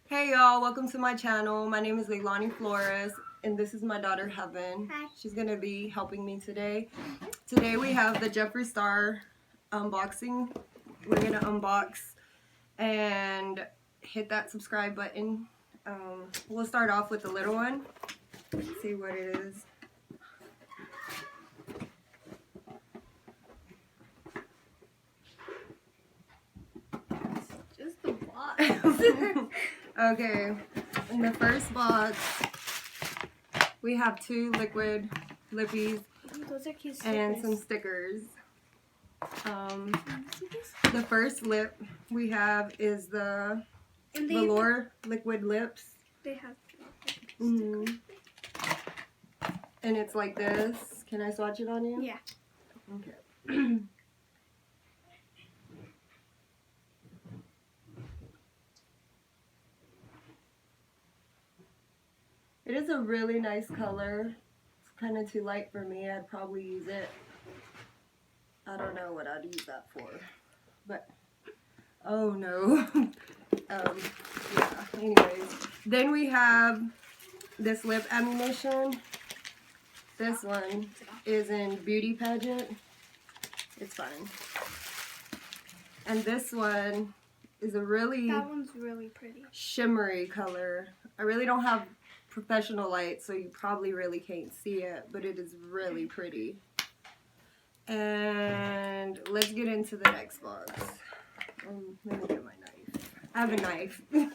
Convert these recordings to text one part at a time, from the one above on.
Hey y'all, welcome to my channel. My name is Leilani Flores and this is my daughter Heaven. Hi. She's going to be helping me today. Today we have the Jeffree Star unboxing. We're going to unbox and hit that subscribe button. We'll start off with the little one. See what it is. Just the box. Okay, in the first box we have two liquid lippies Those are cute and stickers. some stickers. The first lip we have is the Velour liquid lips. They have And it's like this. Can I swatch it on you? Yeah. Okay. It is a really nice color. It's kind of too light for me. I'd probably use it. I don't know what I'd use that for. But, oh no. Yeah, anyways. Then we have this lip ammunition. This one is in Beauty Pageant. It's fine. And this one is a really... That one's really pretty. Shimmery color. I really don't have professional light, so you probably really can't see it, but it is really pretty. And let's get into the next box. Let me get my knife. I have a knife. I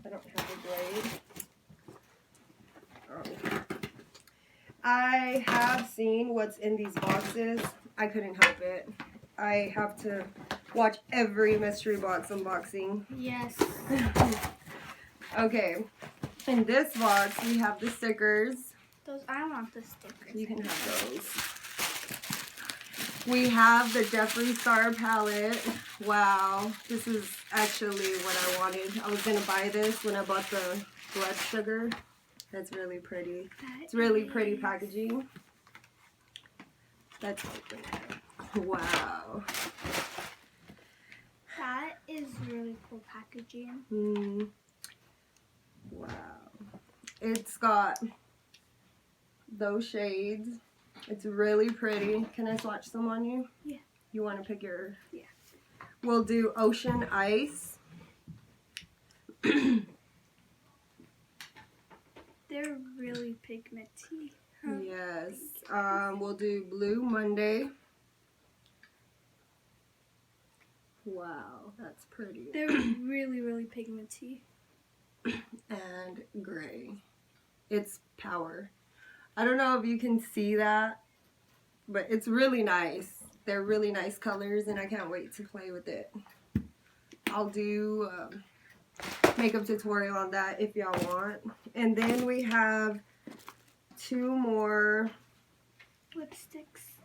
don't have a blade. Oh. I have seen what's in these boxes. I couldn't help it. I have to watch every mystery box unboxing. Yes. Okay. In this box, we have the stickers. Those, I want the stickers. You can have those. We have the Jeffree Star palette. Wow. This is actually what I wanted. I was going to buy this when I bought the blood sugar. That's really pretty. It's really pretty packaging. Let's open it. Wow. That is really cool packaging. Wow. It's got those shades. It's really pretty. Can I swatch some on you? Yeah. You want to pick your... Yeah. We'll do Ocean Ice. They're really pigmenty. Yes. We'll do Blue Monday. Wow, that's pretty. They're really, really pigmenty. And gray. It's Power. I don't know if you can see that, but it's really nice. They're really nice colors, and I can't wait to play with it. I'll do makeup tutorial on that if y'all want. And then we have two more Lipsticks.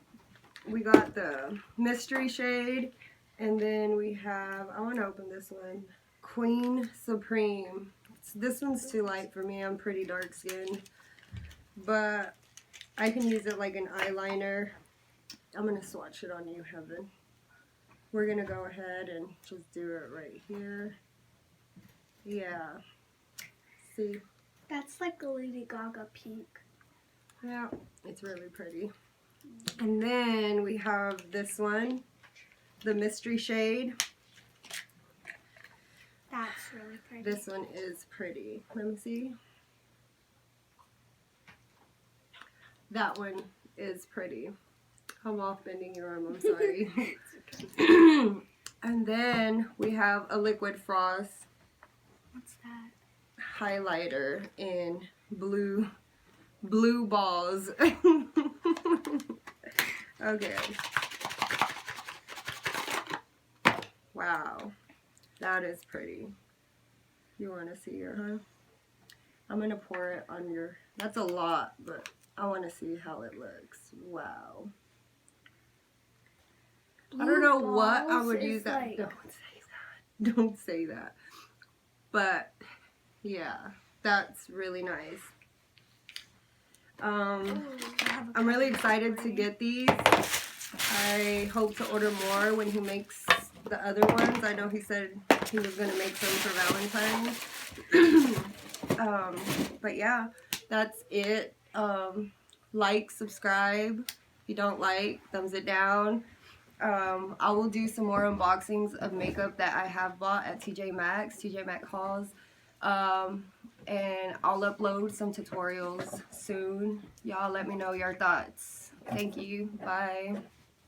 We got the Mystery Shade, and then we have, I want to open this one, Queen Supreme. This one's too light for me. I'm pretty dark skinned, but I can use it like an eyeliner. I'm going to swatch it on you, Heaven. We're going to go ahead and just do it right here. Yeah. See? That's like a Lady Gaga pink. Yeah, it's really pretty. And then we have this one, the Mystery Shade. That's really pretty. This one is pretty. Let me see. That one is pretty. I'm off bending your arm, I'm sorry. And then we have a Liquid Frost. What's that? Highlighter in blue balls. Okay. Wow. That is pretty. You want to see her, huh? I'm going to pour it on your... That's a lot, but I want to see how it looks. Wow. I don't know what I would use that... Like... Don't say that. Don't say that. But, yeah. That's really nice. I'm really excited to get these. I hope to order more when he makes the other ones. I know he said He was gonna make some for Valentine's. But yeah, that's it. Like, subscribe. If you don't like, thumbs it down. I will do some more unboxings of makeup that I have bought at TJ Maxx hauls. And I'll upload some tutorials soon. Y'all let me know your thoughts. Thank you. Bye.